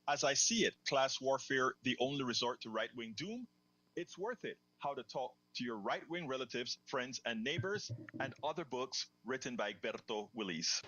As I see it, class warfare, the only resort to right wing doom? It's worth it. How to talk to your right wing relatives, friends, and neighbors, and other books written by Egberto Willis.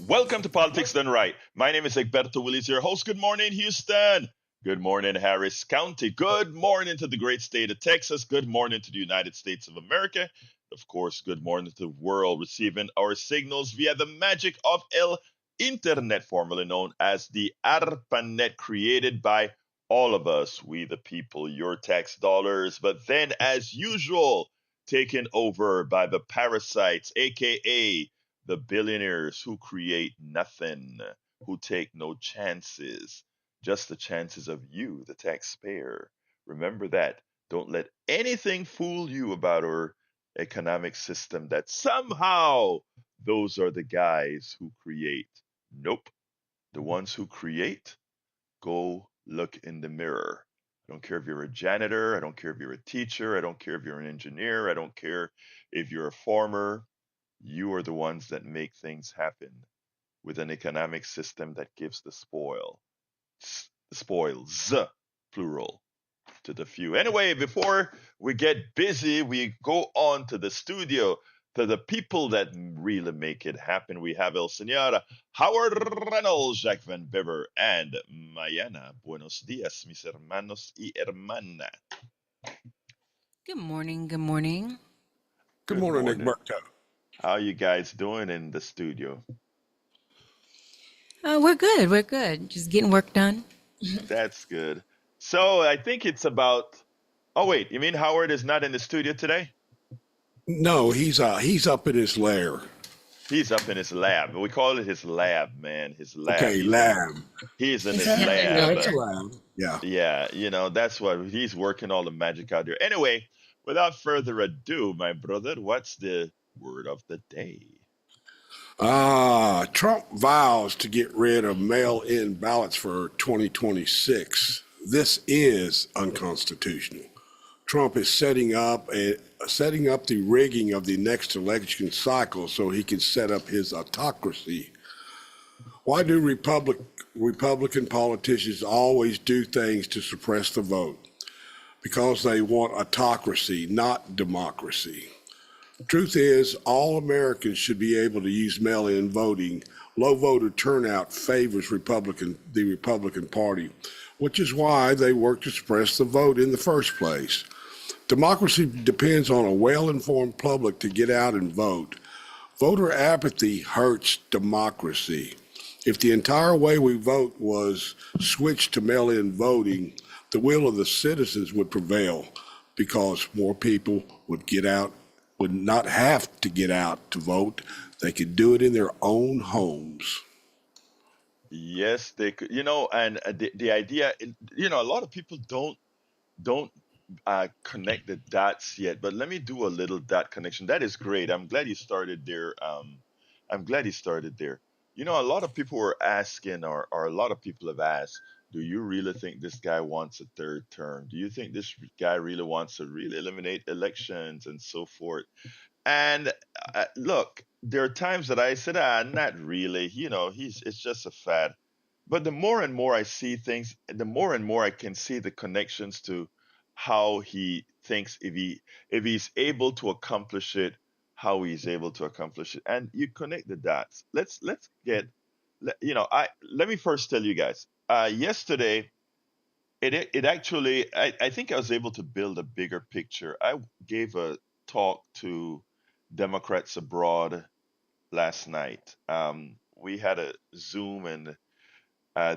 Welcome to Politics Done Right. My name is Egberto Willis, your host. Good morning, Houston. Good morning, Harris County. Good morning to the great state of Texas. Good morning to the United States of America. Of course, good morning to the world receiving our signals via the magic of El Internet, formerly known as the ARPANET, created by all of us, we the people, your tax dollars. But then, as usual, taken over by the parasites, aka the billionaires who create nothing, who take no chances, just the chances of you, the taxpayer. Remember that. Don't let anything fool you about our economic system that somehow those are the guys who create. Nope. The ones who create, go look in the mirror. I don't care if you're a janitor. I don't care if you're a teacher. I don't care if you're an engineer. I don't care if you're a farmer. You are the ones that make things happen with an economic system that gives the spoils, plural, to the few. Anyway, before we get busy, we go on to the studio, to the people that really make it happen. We have El Senor Howard Reynolds, Jacques Van Bever, and Mayana. Buenos dias, mis hermanos y hermana. Good morning. Good morning. Good Good morning, morning. Egberto. How you guys doing in the studio? We're good. We're good. Just getting work done. That's good. So I think it's about. Oh wait, you mean Howard is not in the studio today? No, he's up in his lair. He's up in his lab. We call it his lab, man. His lab. Okay, lamb. He's in It's his him in Yeah, lab. it's a there. lamb. Yeah. Yeah, that's what he's working all the magic out there. Anyway, without further ado, my brother, what's the word of the day? Trump vows to get rid of mail-in ballots for 2026. This is unconstitutional. Trump is setting up the rigging of the next election cycle so he can set up his autocracy. Why do Republican politicians always do things to suppress the vote? Because they want autocracy, not democracy. Truth is, all Americans should be able to use mail-in voting. Low voter turnout favors the Republican Party, which is why they work to suppress the vote in the first place. Democracy depends on a well-informed public to get out and vote. Voter apathy hurts democracy. If the entire way we vote was switched to mail-in voting, the will of the citizens would prevail because more people would not have to get out to vote. They could do it in their own homes. Yes, they could, and the idea, a lot of people don't connect the dots yet, but let me do a little dot connection. That is great. I'm glad you started there. I'm glad you started there. A lot of people were asking, or a lot of people have asked, do you really think this guy wants a third term? Do you think this guy really wants to really eliminate elections and so forth? And look, there are times that I said, not really. It's just a fad. But the more and more I see things, the more and more I can see the connections to how he thinks if he's able to accomplish it, how he's able to accomplish it, and you connect the dots. Let's get, I let me first tell you guys. Yesterday, it actually, I think I was able to build a bigger picture. I gave a talk to Democrats abroad last night. We had a Zoom, and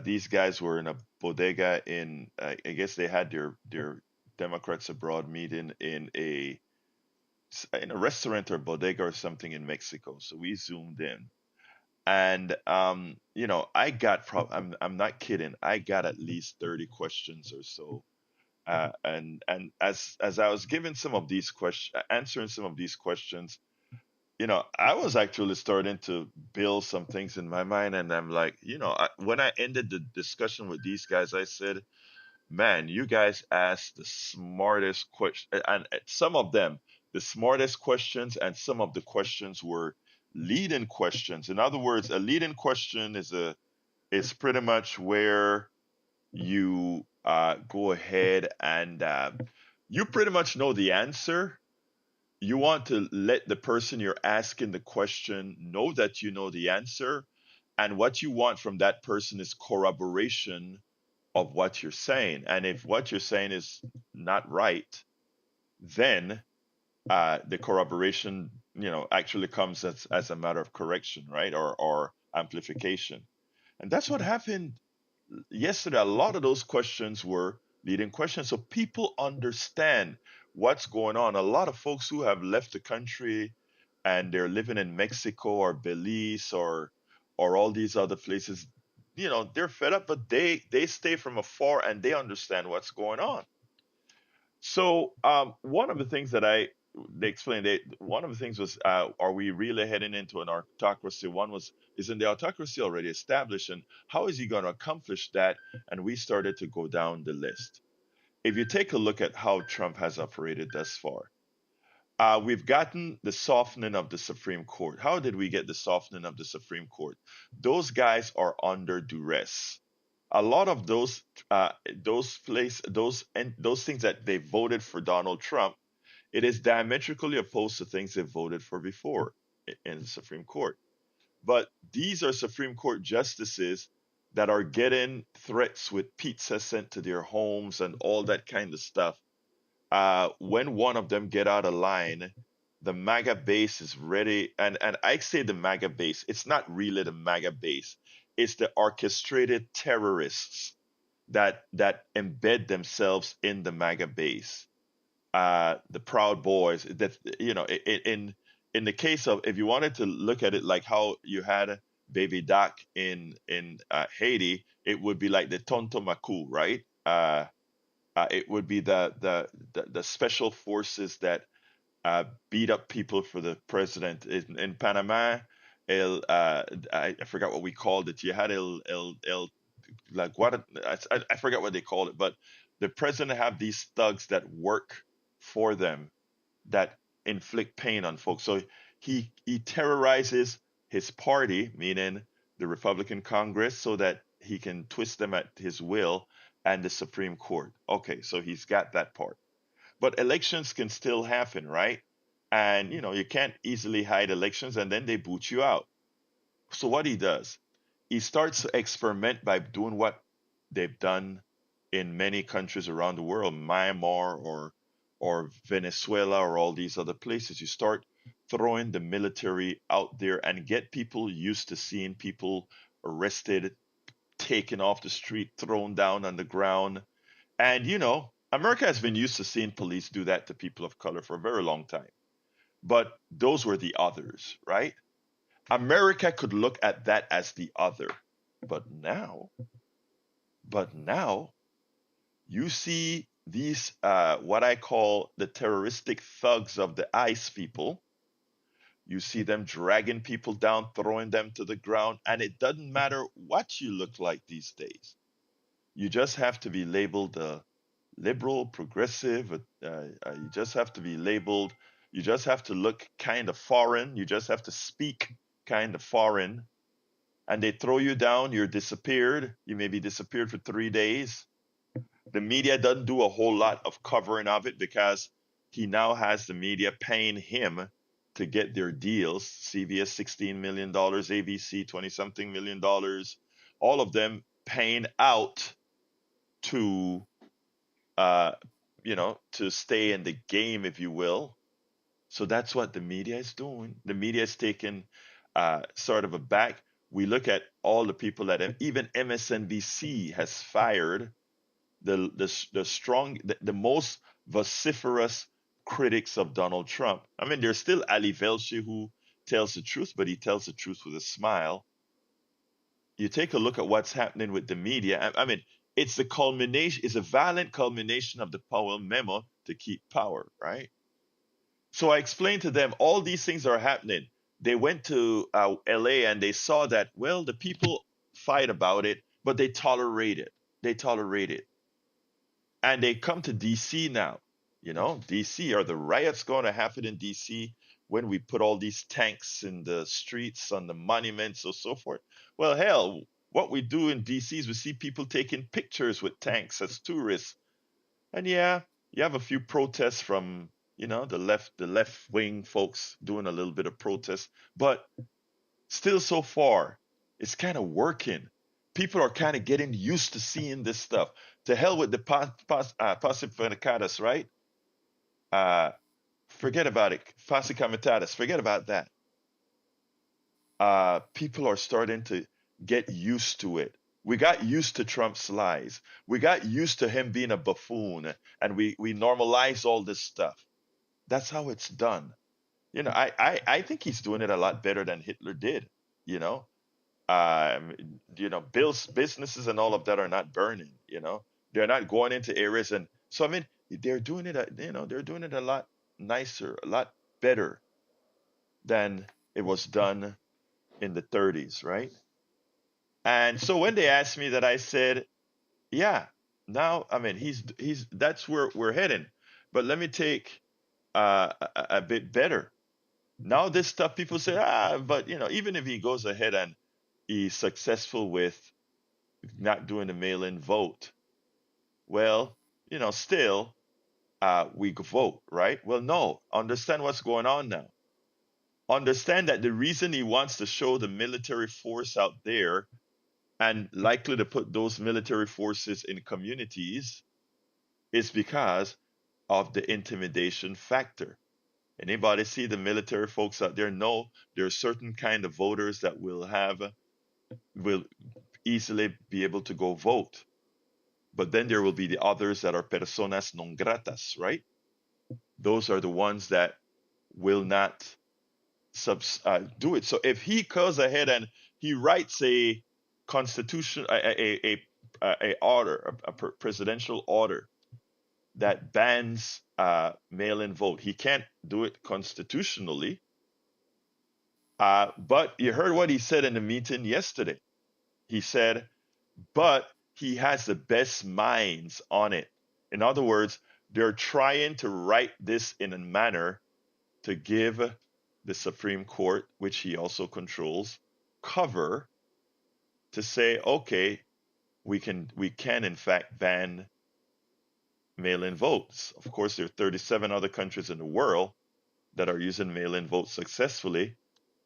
these guys were in a bodega in, I guess they had their Democrats abroad meeting in a restaurant or bodega or something in Mexico. So we zoomed in, and I'm not kidding. I got at least 30 questions or so. And as I was giving some of these questions, answering some of these questions, I was actually starting to build some things in my mind, and I'm like, when I ended the discussion with these guys, I said, man, you guys asked the smartest question, and some of them, the smartest questions, and some of the questions were lead-in questions. In other words, a lead-in question is pretty much where you go ahead and you pretty much know the answer. You want to let the person you're asking the question know that you know the answer, and what you want from that person is corroboration of what you're saying. And if what you're saying is not right, then the corroboration, actually comes as a matter of correction, right? Or amplification. And that's what happened yesterday. A lot of those questions were leading questions. So people understand what's going on. A lot of folks who have left the country and they're living in Mexico or Belize or all these other places, they're fed up, but they stay from afar and they understand what's going on. So one of the things that they explained, one of the things was, are we really heading into an autocracy? One was, isn't the autocracy already established, and how is he going to accomplish that? And we started to go down the list. If you take a look at how Trump has operated thus far, we've gotten the softening of the Supreme Court. How did we get the softening of the Supreme Court? Those guys are under duress. A lot of those things that they voted for Donald Trump, it is diametrically opposed to things they voted for before in the Supreme Court. But these are Supreme Court justices that are getting threats with pizza sent to their homes and all that kind of stuff. When one of them get out of line, the MAGA base is ready. And I say the MAGA base, it's not really the MAGA base. It's the orchestrated terrorists that embed themselves in the MAGA base. The Proud Boys. That in the case of, if you wanted to look at it like how you had Baby Doc in Haiti, it would be like the Tonto Maku, right? It would be the special forces that beat up people for the president in Panama. I forgot what we called it. You had el like what I forgot what they called it, but the president have these thugs that work for them that inflict pain on folks. So he terrorizes his party, meaning the Republican Congress, so that he can twist them at his will, and the Supreme Court. Okay, so he's got that part. But elections can still happen, right? And you can't easily hide elections, and then they boot you out. So what he does, he starts to experiment by doing what they've done in many countries around the world, Myanmar or Venezuela or all these other places. You start throwing the military out there and get people used to seeing people arrested, taken off the street, thrown down on the ground. And America has been used to seeing police do that to people of color for a very long time. But those were the others, right? America could look at that as the other. But now, but now, you see these, what I call the terroristic thugs of the ICE people. You see them dragging people down, throwing them to the ground, and it doesn't matter what you look like these days. You just have to be labeled liberal, progressive. You just have to be labeled. You just have to look kind of foreign. You just have to speak kind of foreign, and they throw you down. You're disappeared. You may be disappeared for 3 days. The media doesn't do a whole lot of covering of it because he now has the media paying him to get their deals. CVS $16 million, ABC 20 something million, all of them paying out to to stay in the game, if you will. So that's what the media is doing. The media is taking sort of a back. We look at all the people that even MSNBC has fired the most vociferous critics of Donald Trump. I mean, there's still Ali Velshi who tells the truth, but he tells the truth with a smile. You take a look at what's happening with the media. I mean, it's the culmination, it's a violent culmination of the Powell memo to keep power, right? So I explained to them all these things are happening. They went to LA and they saw that, well, the people fight about it, but they tolerate it. They tolerate it. And they come to DC now. DC, are the riots going to happen in DC when we put all these tanks in the streets, on the monuments, or so forth? Well, hell, what we do in DC is we see people taking pictures with tanks as tourists. And yeah, you have a few protests from, the left wing folks doing a little bit of protest, but still so far, it's kind of working. People are kind of getting used to seeing this stuff. To hell with the pacificadas, right? Uh, Forget about it. Fascicamitadas, forget about that. People are starting to get used to it. We got used to Trump's lies. We got used to him being a buffoon, and we normalize all this stuff. That's how it's done. I think he's doing it a lot better than Hitler did. You know, um, bills, businesses, and all of that are not burning. They're not going into areas, and so I mean, they're doing it. They're doing it a lot nicer, a lot better than it was done in the 30s, right? And so when they asked me that, I said, yeah. Now, I mean, he's that's where we're heading. But let me take a bit better. Now, this stuff people say, but even if he goes ahead and he's successful with not doing the mail-in vote, well, still we could vote, right? Well, no. Understand what's going on now. Understand that the reason he wants to show the military force out there and likely to put those military forces in communities is because of the intimidation factor. Anybody see the military folks out there know there are certain kind of voters that will easily be able to go vote. But then there will be the others that are personas non gratas, right? Those are the ones that will not do it. So if he goes ahead and he writes a constitution, a order, a presidential order that bans mail-in vote, he can't do it constitutionally. But you heard what he said in the meeting yesterday. He said, but he has the best minds on it. In other words, they're trying to write this in a manner to give the Supreme Court, which he also controls, cover to say, okay, we can in fact ban mail-in votes. Of course, there are 37 other countries in the world that are using mail-in votes successfully.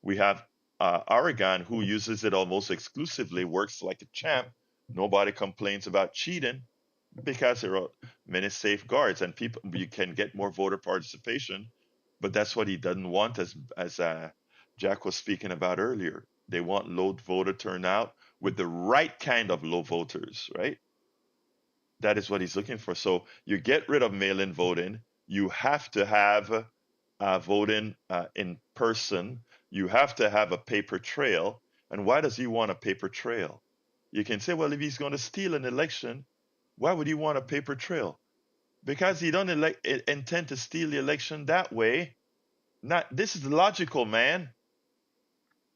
We have Oregon, who uses it almost exclusively, works like a champ. Nobody complains about cheating because there are many safeguards, and people you can get more voter participation. But that's what he doesn't want, as Jack was speaking about earlier. They want low voter turnout with the right kind of low voters, right? That is what he's looking for. So you get rid of mail-in voting. You have to have voting in person. You have to have a paper trail. And why does he want a paper trail? You can say, well, if he's going to steal an election, why would he want a paper trail? Because he don't intend to steal the election that way. Not this is logical, man.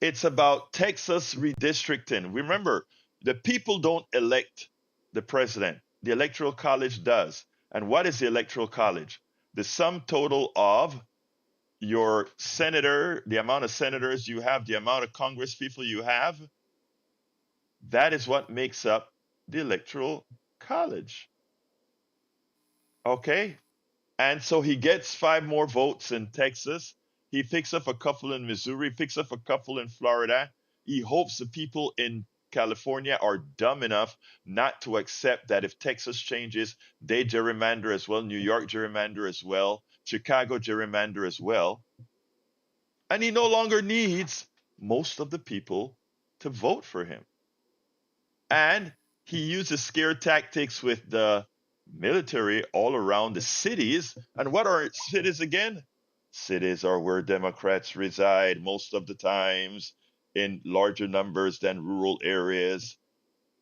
It's about Texas redistricting. Remember, the people don't elect the president. The Electoral College does. And what is the Electoral College? The sum total of your senator, the amount of senators you have, the amount of Congress people you have, that is what makes up the Electoral College. Okay? And so he gets 5 more votes in Texas. He picks up a couple in Missouri, picks up a couple in Florida. He hopes the people in California are dumb enough not to accept that if Texas changes, they gerrymander as well, New York gerrymander as well, Chicago gerrymander as well. And he no longer needs most of the people to vote for him. And he uses scare tactics with the military all around the cities. And what are cities again? Cities are where Democrats reside most of the times in larger numbers than rural areas.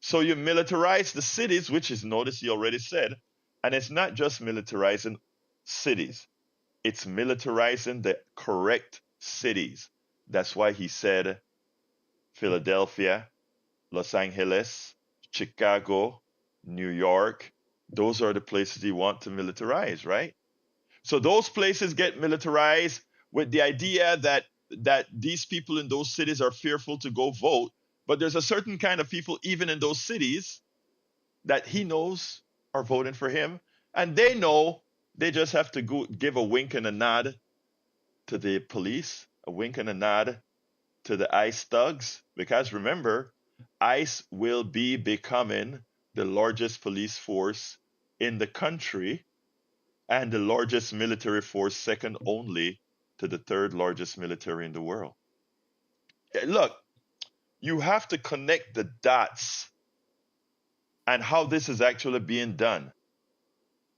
So you militarize the cities, which is, notice he already said, and it's not just militarizing cities, it's militarizing the correct cities. That's why he said Philadelphia, Los Angeles, Chicago, New York, those are the places he wants to militarize, right? So those places get militarized with the idea that these people in those cities are fearful to go vote, but there's a certain kind of people even in those cities that he knows are voting for him, and they know they just have to go give a wink and a nod to the police, a wink and a nod to the ICE thugs, because remember, ICE will be becoming the largest police force in the country and the largest military force, second only to the third largest military in the world. Look, you have to connect the dots and how this is actually being done.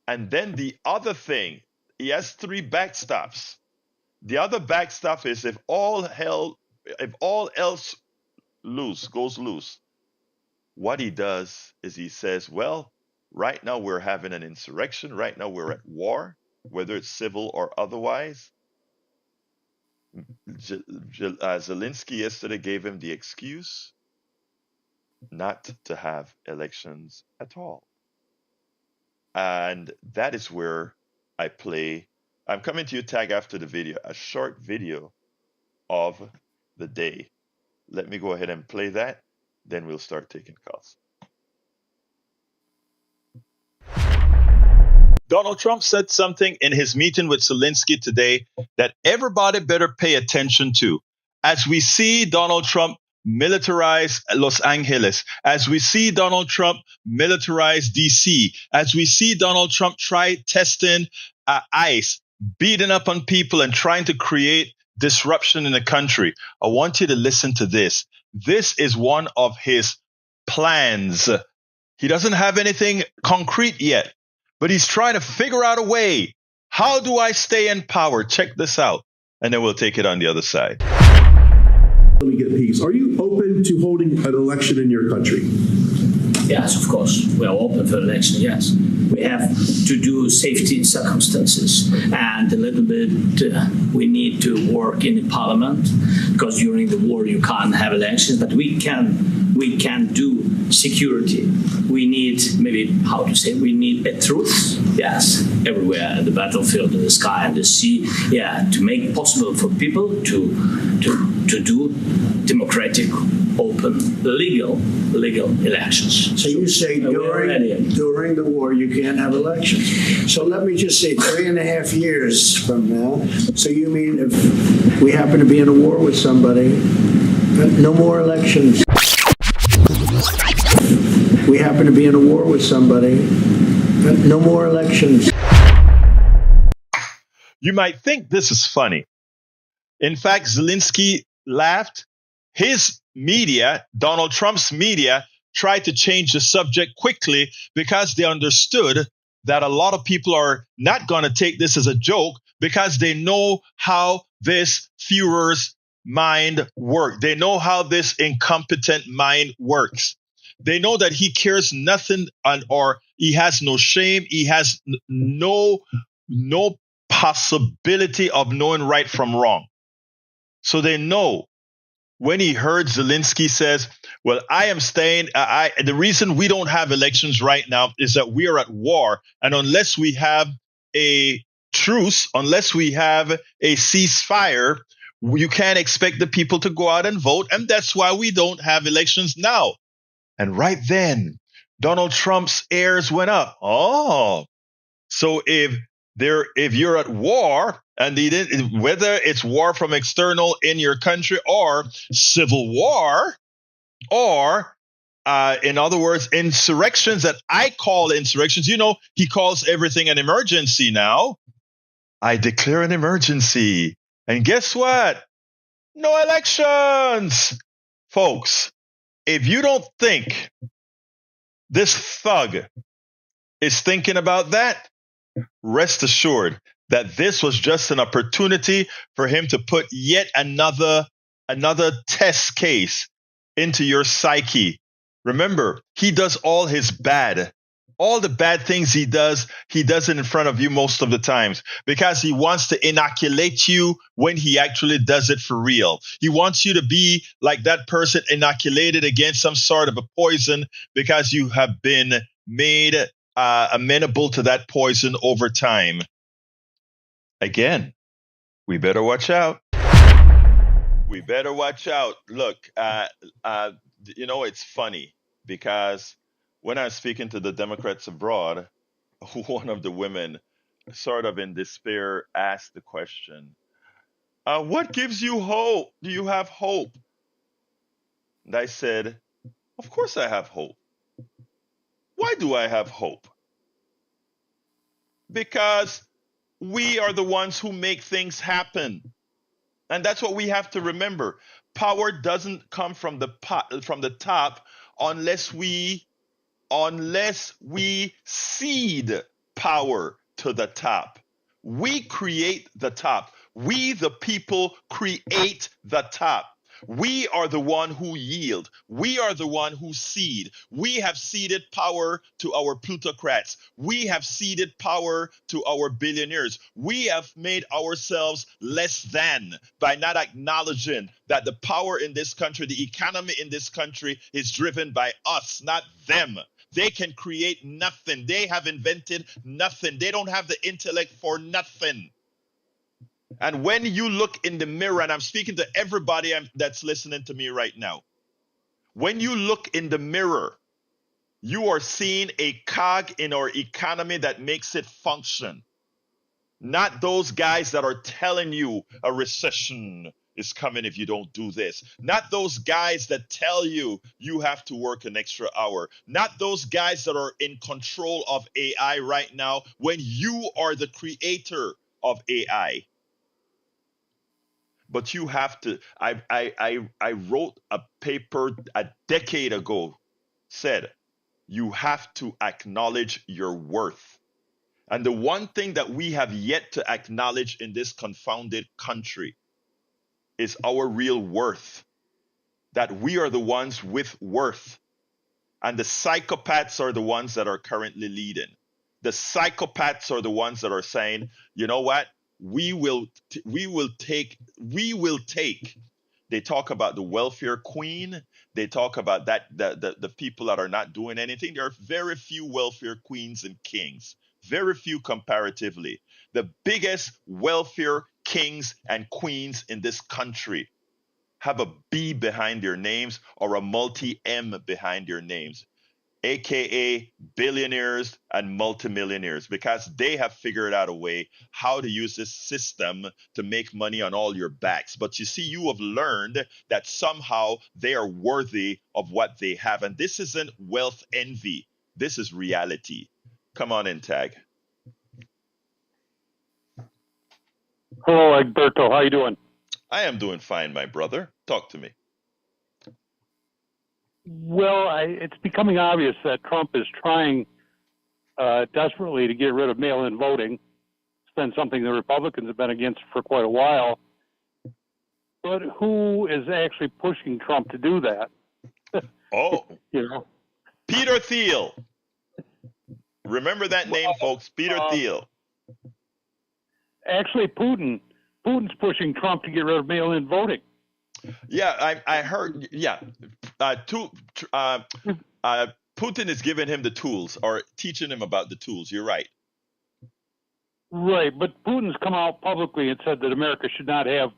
And then the other thing, he has three backstops. The other backstop is if all else goes loose, what he does is he says, well, right now we're having an insurrection. Right now we're at war, whether it's civil or otherwise. Zelensky yesterday gave him the excuse not to have elections at all. And that is where I play. I'm coming to you, Tag, after the video, a short video of the day. Let me go ahead and play that. Then we'll start taking calls. Donald Trump said something in his meeting with Zelensky today that everybody better pay attention to. As we see Donald Trump militarize Los Angeles, as we see Donald Trump militarize DC, as we see Donald Trump try testing ICE, beating up on people and trying to create disruption in the country, I want you to listen to this. This is one of his plans. He doesn't have anything concrete yet, but he's trying to figure out a way. How do I stay in power? Check this out, and then we'll take it on the other side. Let me get a piece. Are you open to holding an election in your country? Yes, of course. We are open for election, yes. We have to do safety circumstances, and a little bit we need to work in the parliament, because during the war you can't have elections, but we can do security. We need, we need a truth, yes, everywhere, in the battlefield, in the sky, and the sea, to make possible for people to do democratic, open, legal elections. So you say during the war you can't have elections. So let me just say 3.5 years from now. So you mean if we happen to be in a war with somebody, no more elections? We happen to be in a war with somebody, no more elections. You might think this is funny. In fact, Zelensky laughed. His media, Donald Trump's media, tried to change the subject quickly because they understood that a lot of people are not going to take this as a joke, because they know how this Führer's mind works. They know how this incompetent mind works. They know that he cares nothing or he has no shame. He has no possibility of knowing right from wrong. So they know. When he heard Zelensky says, well, I am staying, the reason we don't have elections right now is that we are at war. And unless we have a truce, unless we have a ceasefire, you can't expect the people to go out and vote. And that's why we don't have elections now. And right then, Donald Trump's ears went up. Oh, so if you're at war, and whether it's war from external in your country or civil war, or in other words, insurrections that I call insurrections, he calls everything an emergency now. I declare an emergency. And guess what? No elections. Folks, if you don't think this thug is thinking about that, rest assured that this was just an opportunity for him to put yet another test case into your psyche. Remember, he does all the bad things he does it in front of you most of the times, because he wants to inoculate you when he actually does it for real. He wants you to be like that person inoculated against some sort of a poison, because you have been made amenable to that poison over time, again, we better watch out. We better watch out. Look, it's funny because when I was speaking to the Democrats abroad, one of the women, sort of in despair, asked the question, what gives you hope? Do you have hope? And I said, of course I have hope. Why do I have hope? Because we are the ones who make things happen. And that's what we have to remember. Power doesn't come from the top unless we cede power to the top. We create the top. We, the people, create the top. We are the one who yield. We are the one who cede. We have ceded power to our plutocrats. We have ceded power to our billionaires. We have made ourselves less than by not acknowledging that the power in this country, the economy in this country is driven by us, not them. They can create nothing. They have invented nothing. They don't have the intellect for nothing. And when you look in the mirror, and I'm speaking to everybody that's listening to me right now, when you look in the mirror, you are seeing a cog in our economy that makes it function. Not those guys that are telling you a recession is coming if you don't do this. Not those guys that tell you you have to work an extra hour. Not those guys that are in control of AI right now when you are the creator of AI. But you have to. I wrote a paper a decade ago, said you have to acknowledge your worth. And the one thing that we have yet to acknowledge in this confounded country is our real worth. That we are the ones with worth. And the psychopaths are the ones that are currently leading. The psychopaths are the ones that are saying, you know what? We will take. They talk about the welfare queen. They talk about that the people that are not doing anything. There are very few welfare queens and kings. Very few comparatively. The biggest welfare kings and queens in this country have a B behind their names or a multi-M behind their names, aka billionaires and multimillionaires, because they have figured out a way how to use this system to make money on all your backs. But you see, you have learned that somehow they are worthy of what they have. And this isn't wealth envy. This is reality. Come on in, Tag. Hello, Egberto. How you doing? I am doing fine, my brother. Talk to me. Well, it's becoming obvious that Trump is trying desperately to get rid of mail-in voting. It's been something the Republicans have been against for quite a while. But who is actually pushing Trump to do that? Oh, Peter Thiel. Remember that name, folks. Peter Thiel. Actually, Putin's pushing Trump to get rid of mail-in voting. Yeah, I heard. Yeah, Putin is giving him the tools or teaching him about the tools. You're right. Right, but Putin's come out publicly and said that America should not have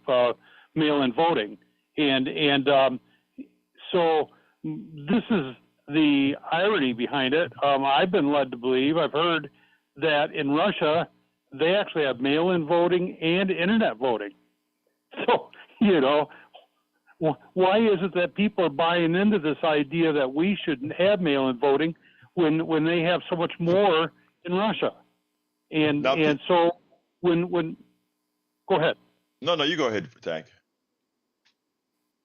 mail-in voting, and so this is the irony behind it. I've been led to believe, I've heard that in Russia they actually have mail-in voting and internet voting. So why is it that people are buying into this idea that we shouldn't have mail-in voting when they have so much more in Russia? And so when go ahead. No, you go ahead, Tag.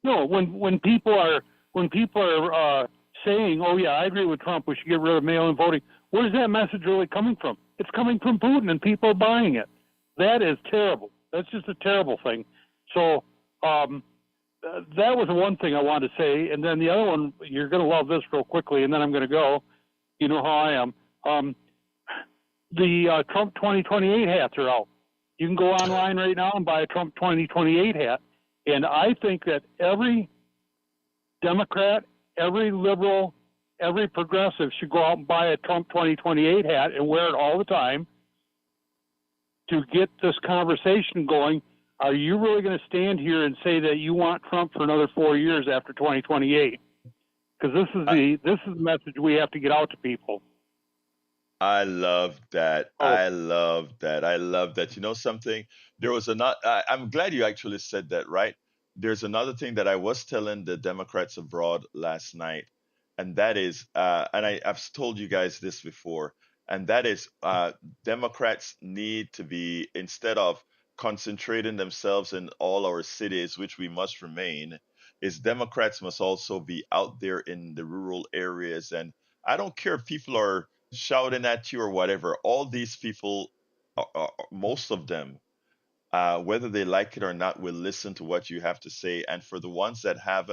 No, when people are saying, "Oh yeah, I agree with Trump. We should get rid of mail-in voting." Where's that message really coming from? It's coming from Putin, and people are buying it. That is terrible. That's just a terrible thing. So that was one thing I wanted to say, and then the other one, you're going to love this real quickly, and then I'm going to go. You know how I am. The Trump 2028 hats are out. You can go online right now and buy a Trump 2028 hat, and I think that every Democrat, every liberal, every progressive should go out and buy a Trump 2028 hat and wear it all the time to get this conversation going. Are you really going to stand here and say that you want Trump for another 4 years after 2028? Because this is the message we have to get out to people. I love that. I love that. I love that. You know something? There was another. I'm glad you actually said that, right? There's another thing that I was telling the Democrats abroad last night, and that is, and I've told you guys this before, and that is, Democrats need to be, instead of concentrating themselves in all our cities, which we must remain, is Democrats must also be out there in the rural areas. And I don't care if people are shouting at you or whatever. All these people, most of them, whether they like it or not, will listen to what you have to say. And for the ones that have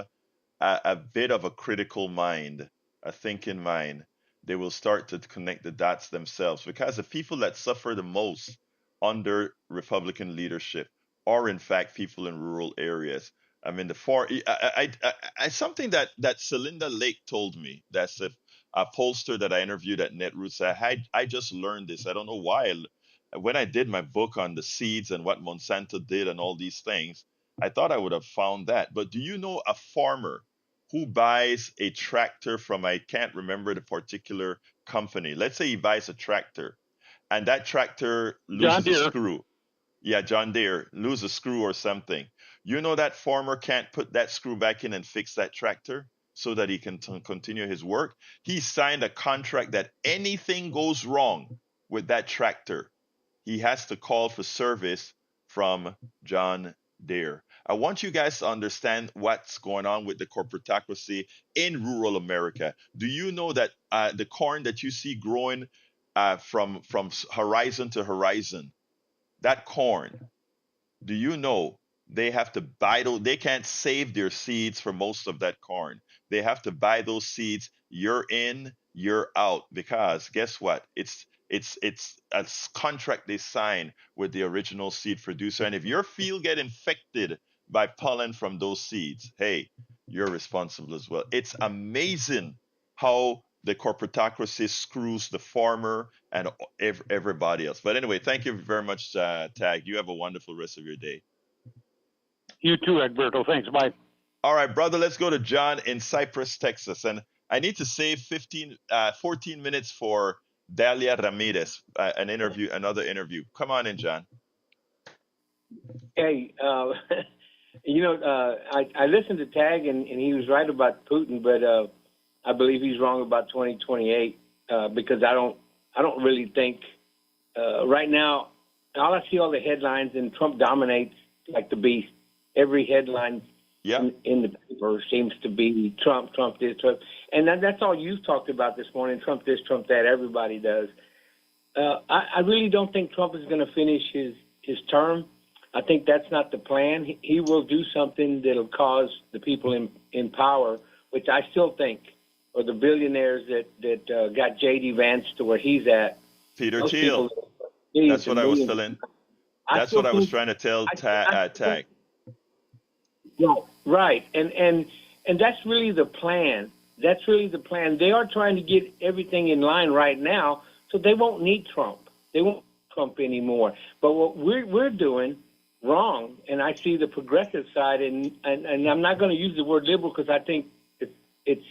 a bit of a critical mind, a thinking mind, they will start to connect the dots themselves. Because the people that suffer the most under Republican leadership are, in fact, people in rural areas. I mean, something that Celinda Lake told me. That's a pollster that I interviewed at Netroots. I just learned this. I don't know why. When I did my book on the seeds and what Monsanto did and all these things, I thought I would have found that. But do you know a farmer who buys a tractor from, I can't remember the particular company? Let's say he buys a tractor and that tractor John loses a Deere. screw. Yeah, John Deere, lose a screw or something. You know that farmer can't put that screw back in and fix that tractor so that he can continue his work. He signed a contract that anything goes wrong with that tractor, he has to call for service from John Deere. I want you guys to understand what's going on with the corporatocracy in rural America. Do you know that the corn that you see growing from horizon to horizon, that corn, do you know they have to buy those? They can't save their seeds for most of that corn. They have to buy those seeds year in, year out, because guess what? It's a contract they sign with the original seed producer. And if your field get infected by pollen from those seeds, hey, you're responsible as well. It's amazing how the corporatocracy screws the farmer and everybody else. But anyway, thank you very much, Tag. You have a wonderful rest of your day. You too, Egberto. Thanks. Bye. All right, brother, let's go to John in Cypress, Texas. And I need to save 14 minutes for Delia Ramirez, another interview. Come on in, John. Hey, I listened to Tag, and he was right about Putin, but I believe he's wrong about 2028 because I don't really think right now. All I see all the headlines, and Trump dominates like the beast. Every headline in the paper seems to be Trump, Trump this, Trump, and that's all you've talked about this morning. Trump this, Trump that. Everybody does. I really don't think Trump is going to finish his term. I think that's not the plan. He will do something that'll cause the people in power, which I still think, or the billionaires that got J.D. Vance to where he's at. Peter Thiel. That's what I was telling. That's what I was trying to tell Tag. Right. And that's really the plan. That's really the plan. They are trying to get everything in line right now, so they won't need Trump. They won't need Trump anymore. But what we're doing wrong, and I see the progressive side, and I'm not going to use the word liberal because I think it's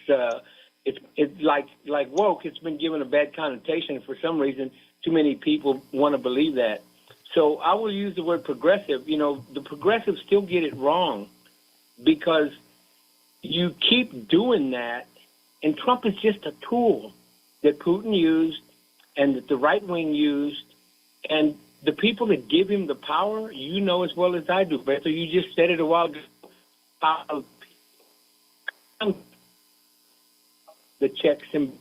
like woke. It's been given a bad connotation for some reason. Too many people want to believe that. So I will use the word progressive. You know, the progressives still get it wrong because you keep doing that, and Trump is just a tool that Putin used and that the right wing used, and the people that give him the power, you know as well as I do, Beto. You just said it a while ago. The checks and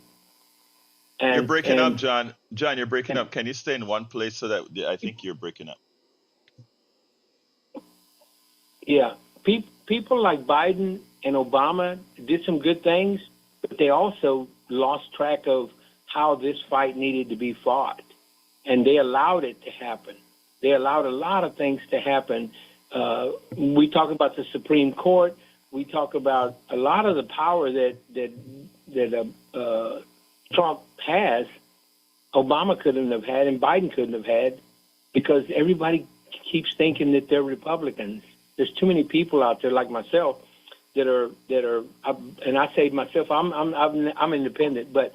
you're breaking up, John. John, you're breaking up. Can you stay in one place so that I think you're breaking up? Yeah. People like Biden and Obama did some good things, but they also lost track of how this fight needed to be fought. And they allowed it to happen. They allowed a lot of things to happen. We talk about the Supreme Court. We talk about a lot of the power that Trump has, Obama couldn't have had, and Biden couldn't have had, because everybody keeps thinking that they're Republicans. There's too many people out there like myself that are, and I say myself, I'm independent, but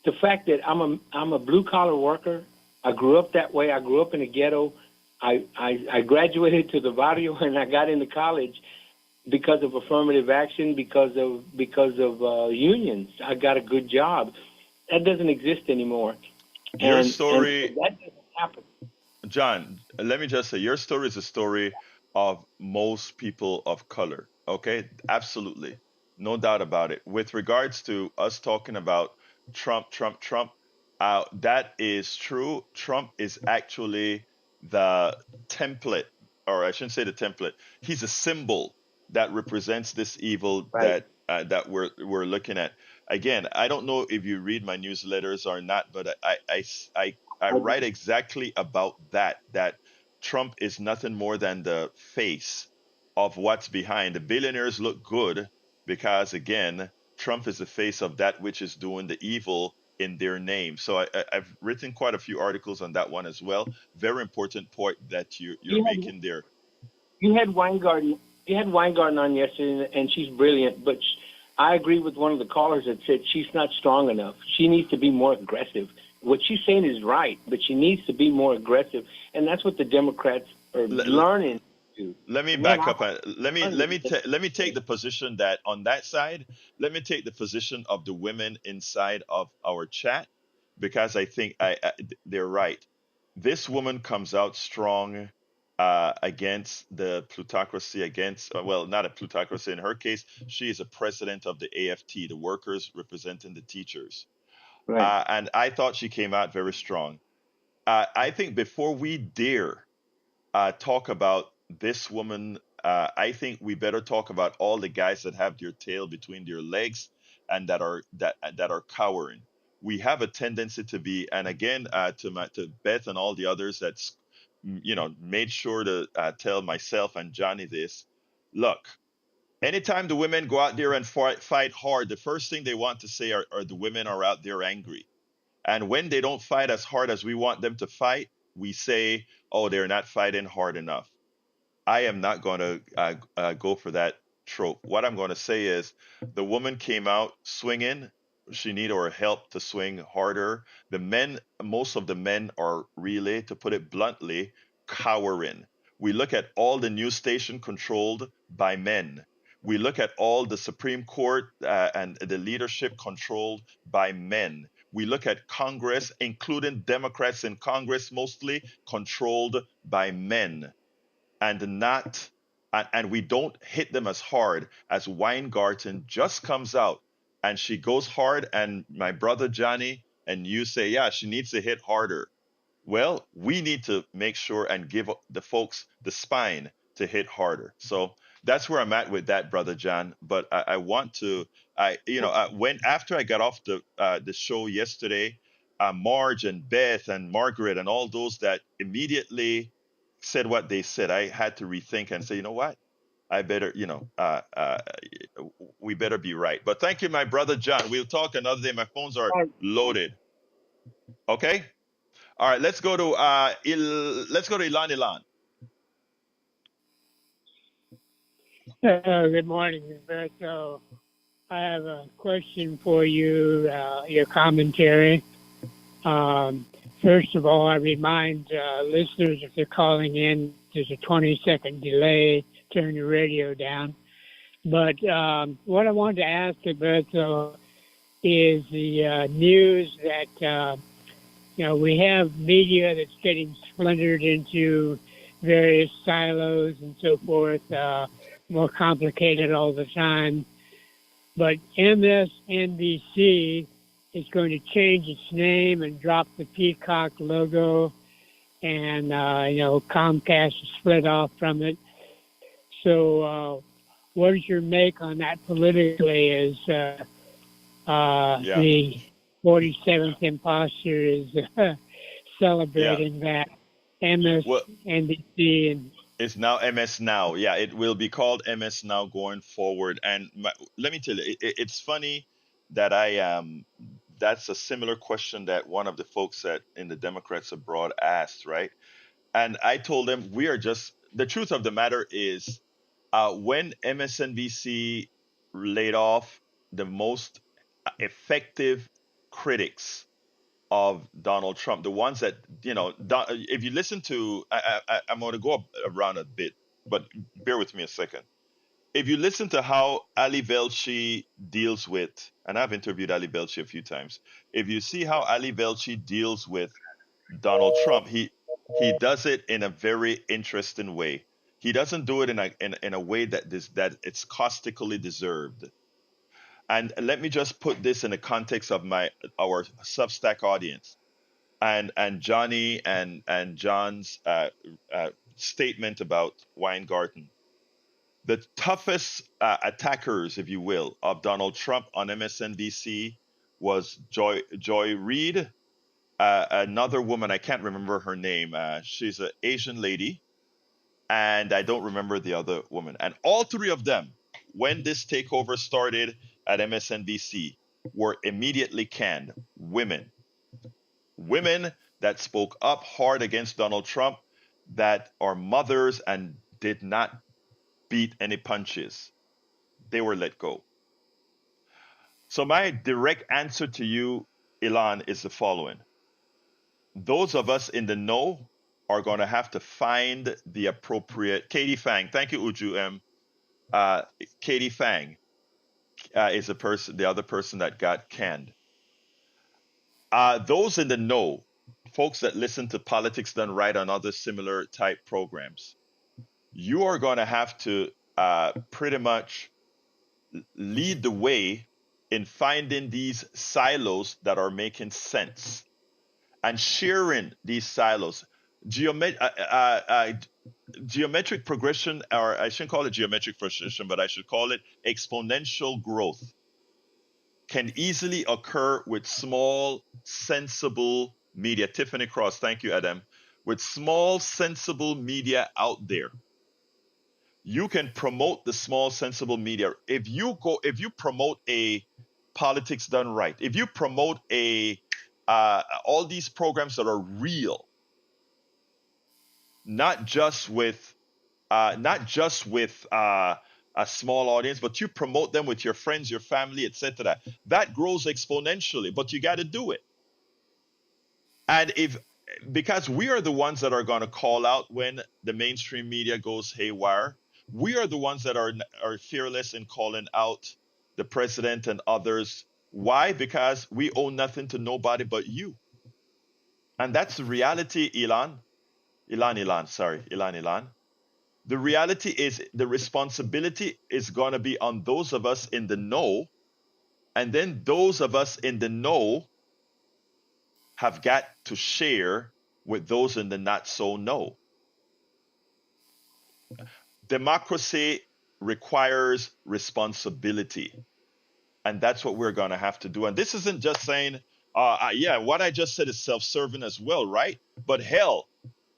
the fact that I'm a blue collar worker, I grew up that way. I grew up in a ghetto. I graduated to the barrio and I got into college because of affirmative action, because of unions. I got a good job. That doesn't exist anymore. Your And story, that doesn't happen. John, let me just say, your story is a story of most people of color. Okay, absolutely, no doubt about it. With regards to us talking about Trump, that is true. Trump is actually the template, or I shouldn't say the template. He's a symbol that represents this evil Right. that we're looking at. Again, I don't know if you read my newsletters or not, but I write exactly about that Trump is nothing more than the face of what's behind. The billionaires look good because, again, Trump is the face of that which is doing the evil in their name. So I've written quite a few articles on that one as well. Very important point that you're You had making there. you had Weingarten. You had Weingarten on yesterday, and she's brilliant. But I agree with one of the callers that said she's not strong enough. She needs to be more aggressive. What she's saying is right, but she needs to be more aggressive, and that's what the Democrats are learning to do. Let me And man, back up. Let me take the position that on that side. Let me take the position of the women inside of our chat, because I think they're right. This woman comes out strong against the plutocracy, against well, not a plutocracy in her case. She is a president of the AFT, the workers representing the teachers, right. and I thought she came out very strong. I think before we dare talk about this woman, I think we better talk about all the guys that have their tail between their legs and that are cowering. We have a tendency to be, and again, to Beth and all the others that's made sure to tell myself and Johnny this. Look, anytime the women go out there and fight hard, the first thing they want to say are the women are out there angry. And when they don't fight as hard as we want them to fight, we say, oh, they're not fighting hard enough. I am not going to go for that trope. What I'm going to say is the woman came out swinging. She needed our help to swing harder. The men, most of the men are really, to put it bluntly, cowering. We look at all the news station controlled by men. We look at all the Supreme Court and the leadership controlled by men. We look at Congress, including Democrats in Congress, mostly controlled by men, and not and we don't hit them as hard as Weingarten just comes out and she goes hard, and my brother Johnny and you say, yeah, she needs to hit harder. Well, we need to make sure and give the folks the spine to hit harder. So that's where I'm at with that, brother John. But I want to, when after I got off the show yesterday, Marge and Beth and Margaret and all those that immediately said what they said, I had to rethink and say, you know what? I better, we better be right. But thank you, my brother John. We'll talk another day. My phones are loaded. Okay. All right, let's go to Ilan Ilan. Good morning, Roberto. I have a question for you, your commentary. First of all, I remind listeners, if they're calling in, there's a 20-second delay. Turn your radio down. But what I wanted to ask Roberto is the news that, we have media that's getting splintered into various silos and so forth, more complicated all the time. But MSNBC is going to change its name and drop the peacock logo, and Comcast is split off from it. So, what is your make on that politically? As the 47th imposter is celebrating that MSNBC and it's now MS Now. Yeah, it will be called MS Now going forward. And let me tell you, it's funny. that I that's a similar question that one of the folks in the Democrats abroad asked, right? And I told them we are just the truth of the matter is when MSNBC laid off the most effective critics of Donald Trump, the ones that if you listen to, I'm going to go around a bit, but bear with me a second. If you listen to how Ali Velshi deals with, and I've interviewed Ali Velshi a few times, if you see how Ali Velshi deals with Donald Trump, he does it in a very interesting way. He doesn't do it in a way that it's caustically deserved. And let me just put this in the context of our Substack audience and Johnny and John's statement about Weingarten. The toughest attackers, if you will, of Donald Trump on MSNBC was Joy Reid, another woman, I can't remember her name. She's an Asian lady, and I don't remember the other woman. And all three of them, when this takeover started at MSNBC, were immediately canned. Women that spoke up hard against Donald Trump, that are mothers and did not beat any punches. They were let go. So my direct answer to you, Ilan, is the following. Those of us in the know are going to have to find the appropriate. Katie Fang, thank you, Uju M. Katie Fang is the other person that got canned. Those in the know, folks that listen to Politics Done Right on other similar type programs, you are going to have to pretty much lead the way in finding these silos that are making sense and sharing these silos. Geometric progression, or I shouldn't call it geometric progression, but I should call it exponential growth, can easily occur with small, sensible media. Tiffany Cross, thank you, Adam. With small, sensible media out there, you can promote the small, sensible media. If you promote a Politics Done Right, if you promote all these programs that are real, not just with a small audience, but you promote them with your friends, your family, etc. That grows exponentially, but you got to do it. And because we are the ones that are going to call out when the mainstream media goes haywire, we are the ones that are fearless in calling out the president and others. Why? Because we owe nothing to nobody but you. And that's the reality, Ilan. The reality is the responsibility is going to be on those of us in the know. And then those of us in the know have got to share with those in the not so know. Democracy requires responsibility. And that's what we're going to have to do. And this isn't just saying, what I just said is self-serving as well, right? But hell,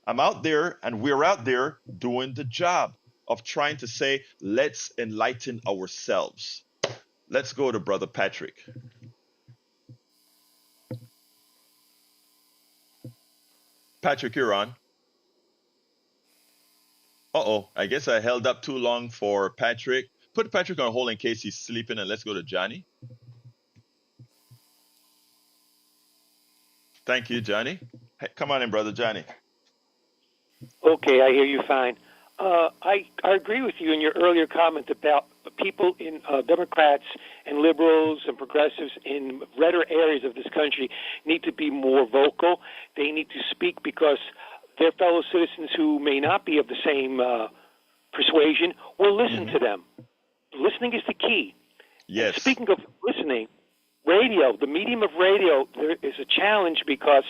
I'm out there and we're out there doing the job of trying to say, let's enlighten ourselves. Let's go to Brother Patrick. Patrick, you're on. I guess I held up too long for Patrick. Put Patrick on hold in case he's sleeping, and let's go to Johnny. Thank you, Johnny. Hey, come on in, Brother Johnny. Okay, I hear you fine. I agree with you in your earlier comment about people in Democrats and liberals and progressives in redder areas of this country need to be more vocal. They need to speak because their fellow citizens who may not be of the same persuasion will listen to them. Listening is the key. Yes. And speaking of listening, radio, the medium of radio, there is a challenge because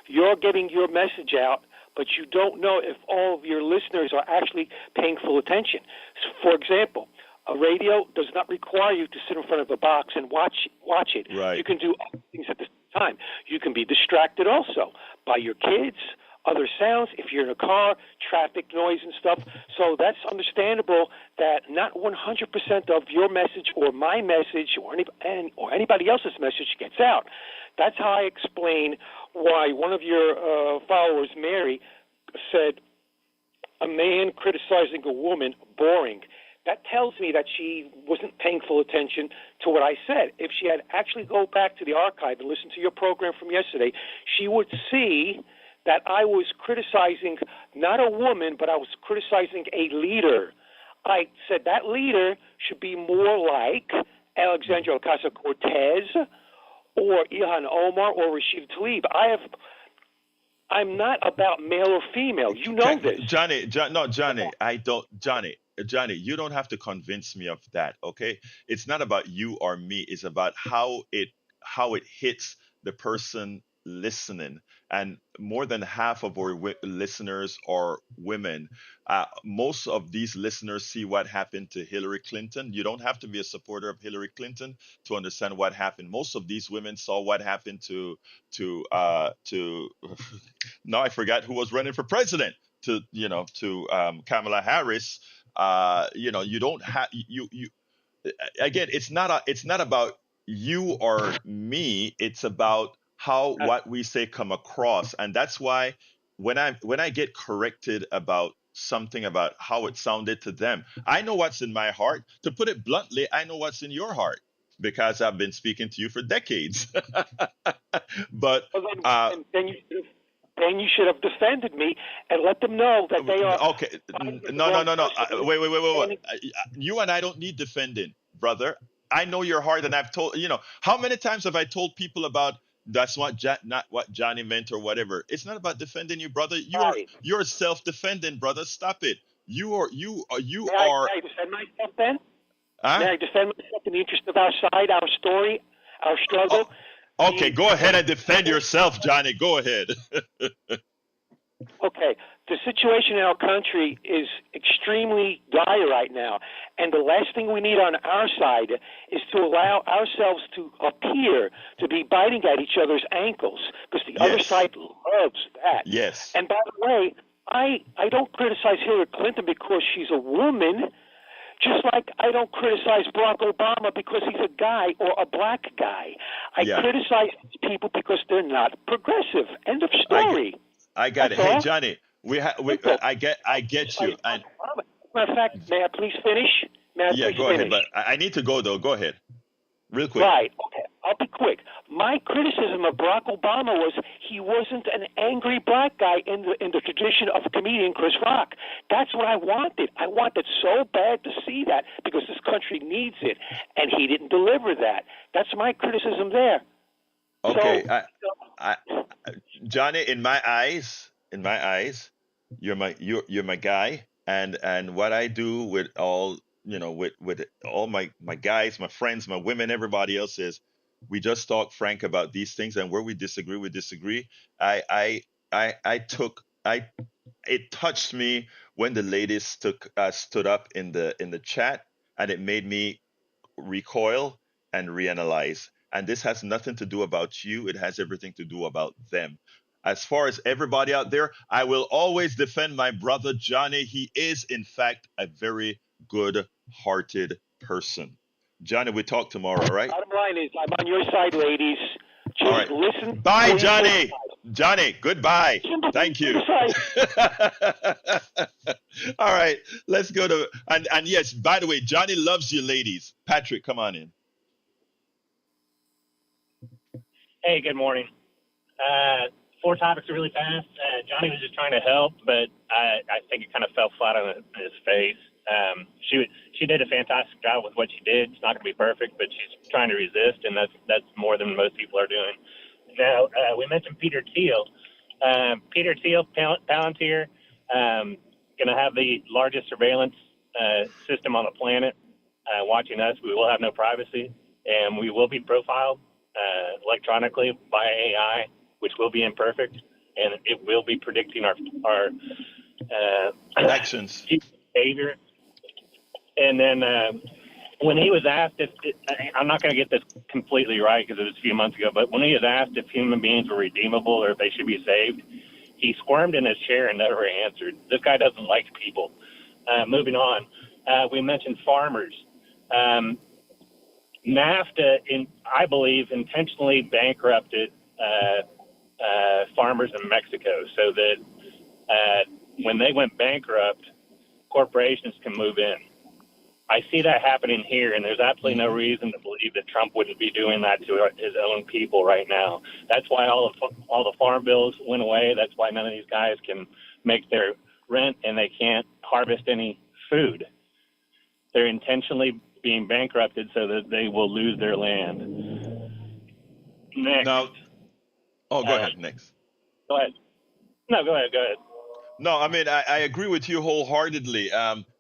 you're getting your message out, but you don't know if all of your listeners are actually paying full attention. So, for example, a radio does not require you to sit in front of a box and watch it. Right. You can do other things at the same time. You can be distracted also by your kids, other sounds, if you're in a car, traffic noise and stuff. So that's understandable that not 100% of your message or my message or anybody else's message gets out. That's how I explain why one of your followers, Mary, said a man criticizing a woman, boring. That tells me that she wasn't paying full attention to what I said. If she had actually go back to the archive and listen to your program from yesterday, she would see that I was criticizing not a woman, but I was criticizing a leader. I said that leader should be more like Alexandria Ocasio-Cortez or Ilhan Omar or Rashida Tlaib. I'm not about male or female. You know this. Johnny, Johnny, you don't have to convince me of that, okay? It's not about you or me. It's about how it hits the person listening. And more than half of our listeners are women. Most of these listeners see what happened to Hillary Clinton. You don't have to be a supporter of Hillary Clinton to understand what happened. Most of these women saw what happened to now I forgot who was running for president, to Kamala Harris. You don't have you again. It's not about you or me. It's about how what we say come across, and that's why when I get corrected about something about how it sounded to them, I know what's in my heart. To put it bluntly, I know what's in your heart because I've been speaking to you for decades. But then you should have defended me and let them know that they are okay. No. Wait. You and I don't need defending, brother. I know your heart, and I've told how many times have I told people about that's not what Johnny meant or whatever. It's not about defending you, brother. You're self-defending, brother. Stop it. You are. May I defend myself then? Huh? May I defend myself in the interest of our side, our story, our struggle? Okay, go ahead and defend yourself, Johnny. Go ahead. Okay, the situation in our country is extremely dire right now, and the last thing we need on our side is to allow ourselves to appear to be biting at each other's ankles, because the other side loves that. Yes. And by the way, I don't criticize Hillary Clinton because she's a woman, just like I don't criticize Barack Obama because he's a guy or a black guy. I criticize people because they're not progressive. End of story. I got it. Hey, Johnny, I get you. And matter of fact, may I please finish? Go ahead. But I need to go though. Go ahead, real quick. Right. Okay. I'll be quick. My criticism of Barack Obama was he wasn't an angry black guy in the tradition of comedian Chris Rock. That's what I wanted. I wanted so bad to see that because this country needs it, and he didn't deliver that. That's my criticism there. Okay, Johnny, in my eyes, you're my guy, and what I do with all with all my guys, my friends, my women, everybody else is we just talk frank about these things, and where we disagree, we disagree. It touched me when the ladies stood up in the chat, and it made me recoil and reanalyze. And this has nothing to do about you. It has everything to do about them. As far as everybody out there, I will always defend my brother Johnny. He is, in fact, a very good-hearted person. Johnny, we talk tomorrow, right? Bottom line is, I'm on your side, ladies. Just listen. Bye, Johnny. Johnny, goodbye. Thank you. All right, let's go to and yes, by the way, Johnny loves you, ladies. Patrick, come on in. Hey, good morning. 4 topics really fast. Johnny was just trying to help, but I think it kind of fell flat on his face. She did a fantastic job with what she did. It's not going to be perfect, but she's trying to resist, and that's more than most people are doing. Now, we mentioned Peter Thiel. Peter Thiel, Palantir, going to have the largest surveillance system on the planet watching us. We will have no privacy, and we will be profiled electronically by AI, which will be imperfect, and it will be predicting our actions, behavior. And then when he was asked I'm not going to get this completely right because it was a few months ago, but when he was asked if human beings were redeemable or if they should be saved, He squirmed in his chair and never answered. This guy doesn't like people. Moving on, we mentioned farmers. NAFTA, I believe, intentionally bankrupted farmers in Mexico so that when they went bankrupt, corporations can move in. I see that happening here, and there's absolutely no reason to believe that Trump wouldn't be doing that to his own people right now. That's why all the farm bills went away. That's why none of these guys can make their rent, and they can't harvest any food. They're intentionally being bankrupted so that they will lose their land. Next. Now, go ahead. Next. Go ahead. No, go ahead. Go ahead. No, I mean, I agree with you wholeheartedly.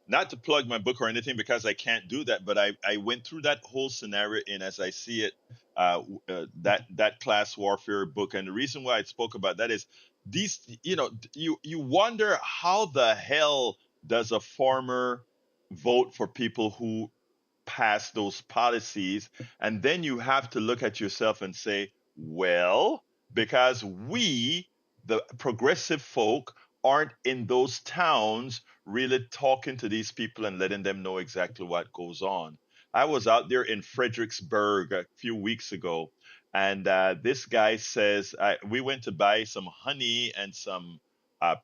Not to plug my book or anything because I can't do that, but I went through that whole scenario in As I See It, that class warfare book. And the reason why I spoke about that is these, you wonder how the hell does a farmer vote for people who pass those policies? And then you have to look at yourself and say, well, because we, the progressive folk, aren't in those towns really talking to these people and letting them know exactly what goes on. I was out there in Fredericksburg a few weeks ago, and this guy says, we went to buy some honey and some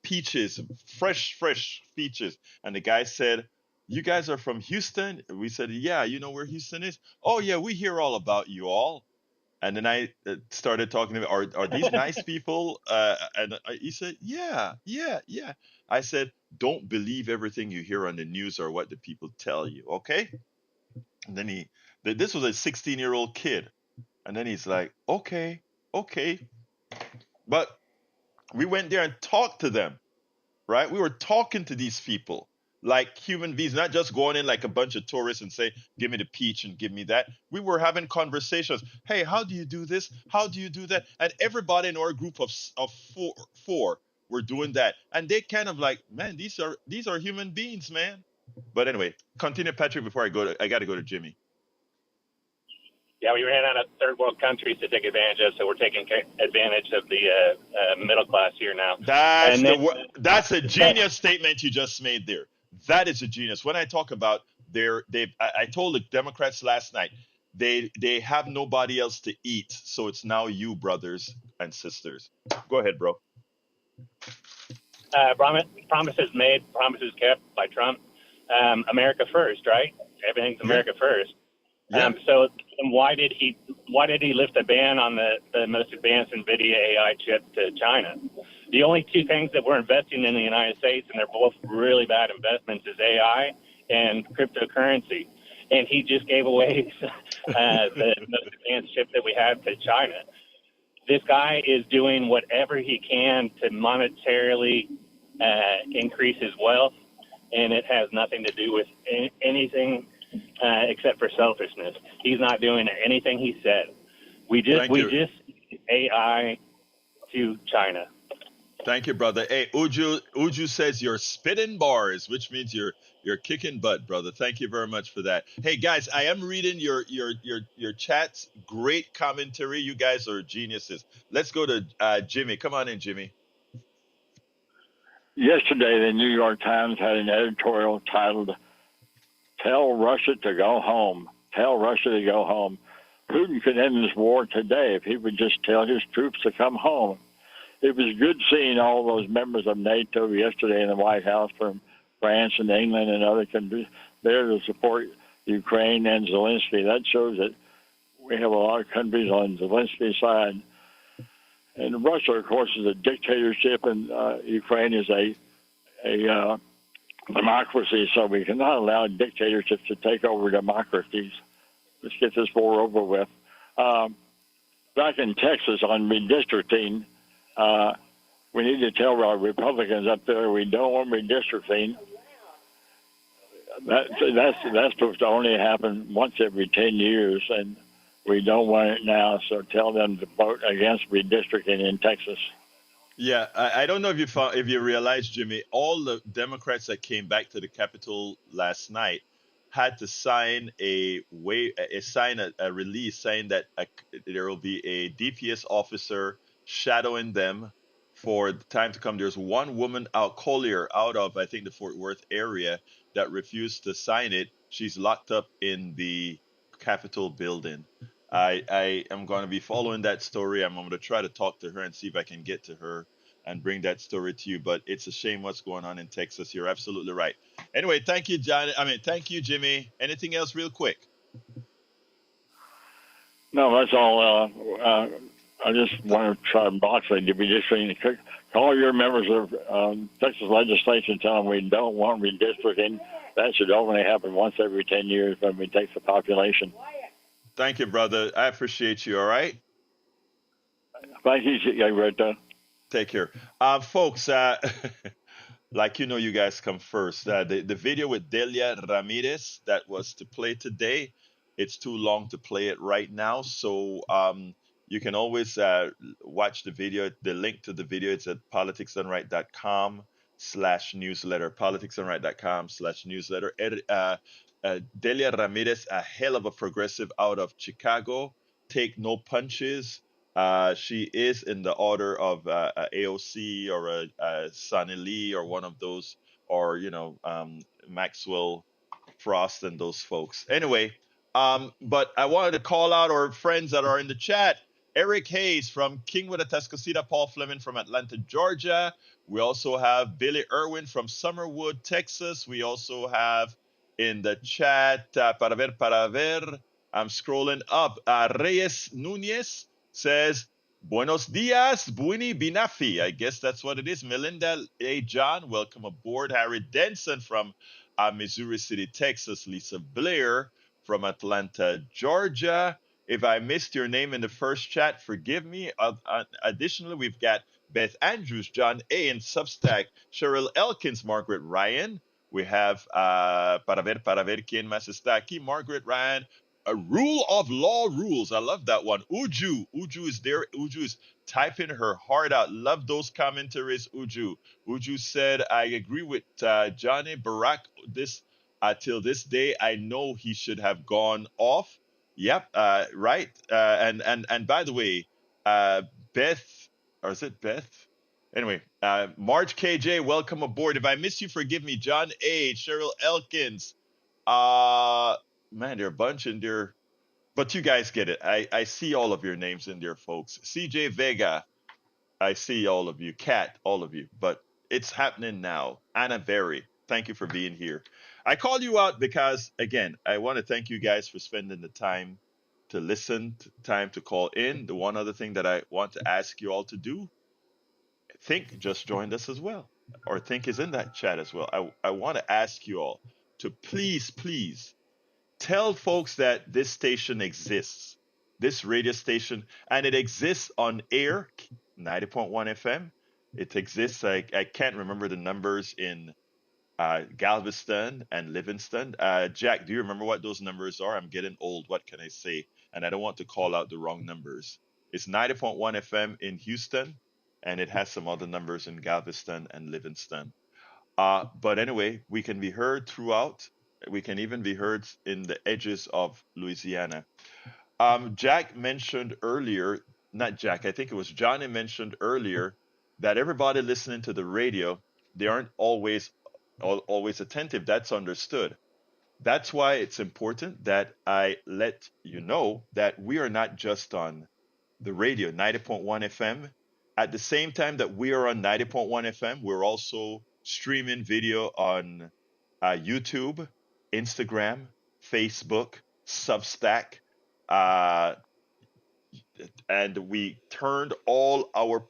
peaches, fresh peaches. And the guy said, you guys are from Houston? We said, yeah, you know where Houston is? Oh, yeah, we hear all about you all. And then I started talking to him, are these nice people? And he said, yeah, yeah, yeah. I said, don't believe everything you hear on the news or what the people tell you, okay? And then this was a 16-year-old kid. And then he's like, okay, okay. But we went there and talked to them, right? We were talking to these people like human beings, not just going in like a bunch of tourists and say, give me the peach and give me that. We were having conversations. Hey, how do you do this? How do you do that? And everybody in our group of four were doing that. And they kind of like, man, these are human beings, man. But anyway, continue, Patrick, before I got to go to Jimmy. Yeah, we ran out of third world countries to take advantage of, so we're taking advantage of the middle class here now. That's a genius statement you just made there. That is a genius. When I talk about I told the Democrats last night, they have nobody else to eat, so it's now you, brothers and sisters. Go ahead, bro. Promises made, promises kept by Trump. America first, right? Everything's America first. Yeah. So why did he lift the ban on the most advanced NVIDIA AI chip to China? The only two things that we're investing in the United States, and they're both really bad investments, is AI and cryptocurrency. And he just gave away the most advanced chip that we have to China. This guy is doing whatever he can to monetarily increase his wealth, and it has nothing to do with anything except for selfishness. He's not doing anything he said. We just AI to China. Thank you, brother. Hey, Uju says you're spitting bars, which means you're kicking butt, brother. Thank you very much for that. Hey guys, I am reading your chats. Great commentary. You guys are geniuses. Let's go to Jimmy. Come on in, Jimmy. Yesterday, the New York Times had an editorial titled, "Tell Russia to go home. Tell Russia to go home. Putin could end this war today if he would just tell his troops to come home." It was good seeing all those members of NATO yesterday in the White House from France and England and other countries there to support Ukraine and Zelensky. That shows that we have a lot of countries on Zelensky's side. And Russia, of course, is a dictatorship, and Ukraine is a democracy, so we cannot allow dictatorships to take over democracies. Let's get this war over with. Back in Texas on redistricting, we need to tell our Republicans up there we don't want redistricting. That's supposed to only happen once every 10 years, and we don't want it now, so tell them to vote against redistricting in Texas. Yeah, I don't know if you realize, Jimmy, all the Democrats that came back to the Capitol last night had to sign a release saying that there will be a DPS officer shadowing them for the time to come. There's one woman out, Collier, out of, I think, the Fort Worth area that refused to sign it. She's locked up in the Capitol building. I am going to be following that story. I'm going to try to talk to her and see if I can get to her and bring that story to you. But it's a shame what's going on in Texas. You're absolutely right. Anyway, thank you, John. Thank you, Jimmy. Anything else, real quick? No, that's all. I just want to try Boxley to be just saying, call your members of Texas legislation, tell them we don't want redistricting. That should only happen once every 10 years when we take the population. Thank you, brother. I appreciate you. All right. Thank you, Rita. Take care. Folks, like you guys come first. The video with Delia Ramirez that was to play today, it's too long to play it right now. So you can always watch the video. The link to the video, it's at politicsdoneright.com/newsletter. Politicsdoneright.com/newsletter. Delia Ramirez, a hell of a progressive out of Chicago. Take no punches. She is in the order of a AOC or a Sonny Lee or one of those, or Maxwell Frost and those folks. Anyway, but I wanted to call out our friends that are in the chat. Eric Hayes from Kingwood, Atascocita, Paul Fleming from Atlanta, Georgia. We also have Billy Irwin from Summerwood, Texas. We also have in the chat, para ver. I'm scrolling up. Reyes Nunez says, Buenos dias, Buini Binafi. I guess that's what it is. Melinda A. John, welcome aboard. Harry Denson from Missouri City, Texas. Lisa Blair from Atlanta, Georgia. If I missed your name in the first chat, forgive me. Additionally, we've got Beth Andrews, John A. in Substack, Cheryl Elkins, Margaret Ryan. We have para ver quién más está aquí, Margaret Ryan. A rule of law rules. I love that one. Uju is there. Uju is typing her heart out. Love those commentaries, Uju. Uju said, I agree with Johnny Barack. Till this day, I know he should have gone off. Yep, right. And by the way, Beth, or is it Beth? Anyway, Marge KJ, welcome aboard. If I miss you, forgive me. John A, Cheryl Elkins. Man, there are a bunch in there, but you guys get it. I see all of your names in there, folks. CJ Vega, I see all of you. Kat, all of you. But it's happening now. Anna Berry, thank you for being here. I call you out because, again, I want to thank you guys for spending the time to listen, time to call in. The one other thing that I want to ask you all to do, Think just joined us as well, or Think is in that chat as well. I want to ask you all to please tell folks that this station exists, this radio station, and it exists on air, 90.1 FM. It exists, I can't remember the numbers in Galveston and Livingston. Jack, do you remember what those numbers are? I'm getting old. What can I say? And I don't want to call out the wrong numbers. It's 90.1 FM in Houston, and it has some other numbers in Galveston and Livingston. But anyway, we can be heard throughout. We can even be heard in the edges of Louisiana. Jack mentioned earlier, not Jack, I think it was Johnny mentioned earlier, that everybody listening to the radio, they aren't always attentive. That's understood. That's why it's important that I let you know that we are not just on the radio, 90.1 FM. At the same time that we are on 90.1 FM, we're also streaming video on YouTube, Instagram, Facebook, Substack, and we turned all our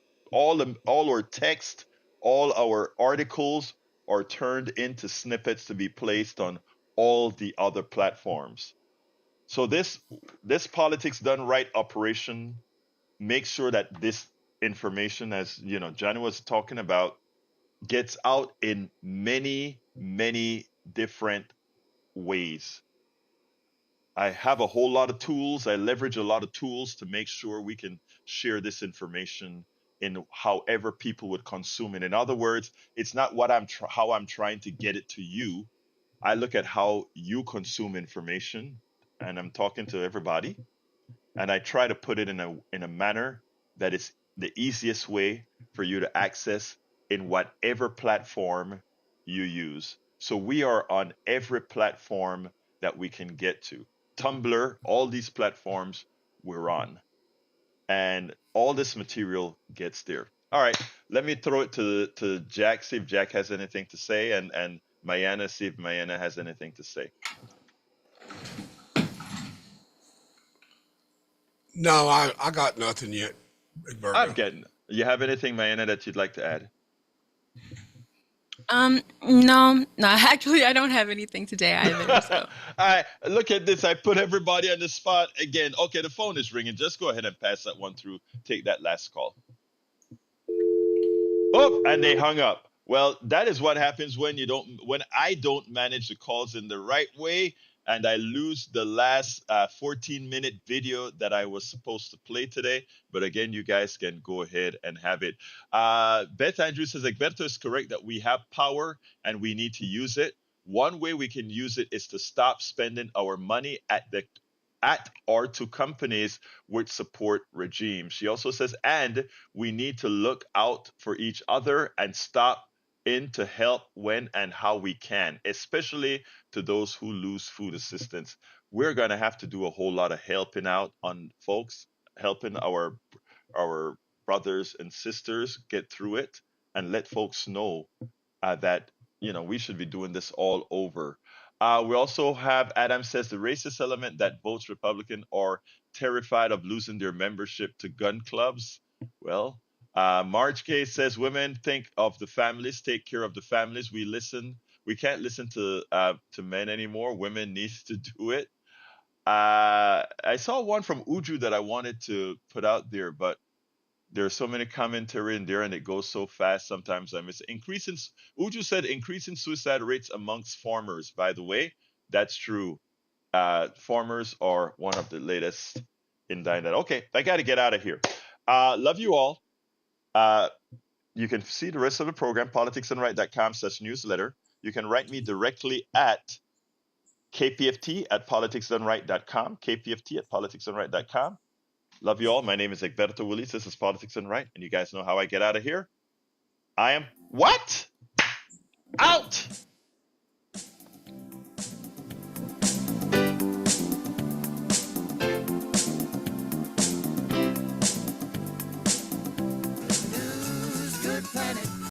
text, all our articles are turned into snippets to be placed on all the other platforms. So this Politics Done Right operation makes sure that this information, as Johnny was talking about, gets out in many different ways. I have a whole lot of tools. I leverage a lot of tools to make sure we can share this information in however people would consume it. In other words, it's not what how I'm trying to get it to you. I look at how you consume information, and I'm talking to everybody, and I try to put it in a manner that is the easiest way for you to access in whatever platform you use. So we are on every platform that we can get to. Tumblr, all these platforms we're on. And all this material gets there. All right, let me throw it to Jack, see if Jack has anything to say, and Mayana, see if Mayana has anything to say. No, I got nothing yet, I'm Egberto. getting. You have anything, Mayana, that you'd like to add? No, actually, I don't have anything today either. All So, right, look at this. I put everybody on the spot again. Okay, the phone is ringing. Just go ahead and pass that one through. Take that last call. Oh, and they hung up. Well, that is what happens when I don't manage the calls in the right way, and I lose the last 14-minute video that I was supposed to play today. But again, you guys can go ahead and have it. Beth Andrews says Egberto is correct that we have power and we need to use it. One way we can use it is to stop spending our money at or to companies which support regimes. She also says, and we need to look out for each other and stop in to help when and how we can, especially to those who lose food assistance. We're going to have to do a whole lot of helping out on folks, helping our brothers and sisters get through it and let folks know that we should be doing this all over. We also have Adam says the racist element that votes Republican are terrified of losing their membership to gun clubs. Well, Marge K says women think of the families, take care of the families. We can't listen to men anymore. Women need to do it. I saw one from Uju that I wanted to put out there, but there's so many commentary in there and it goes so fast sometimes I miss it. Uju said increasing suicide rates amongst farmers. By the way, that's true. Farmers are one of the latest in dying. Okay, I got to get out of here. Love you all. You can see the rest of the program, politicsdoneright.com/newsletter. You can write me directly at kpft@politicsdoneright.com, kpft@politicsdoneright.com. Love you all. My name is Egberto Willis. This is Politics Done Right, and you guys know how I get out of here. I am what? Out!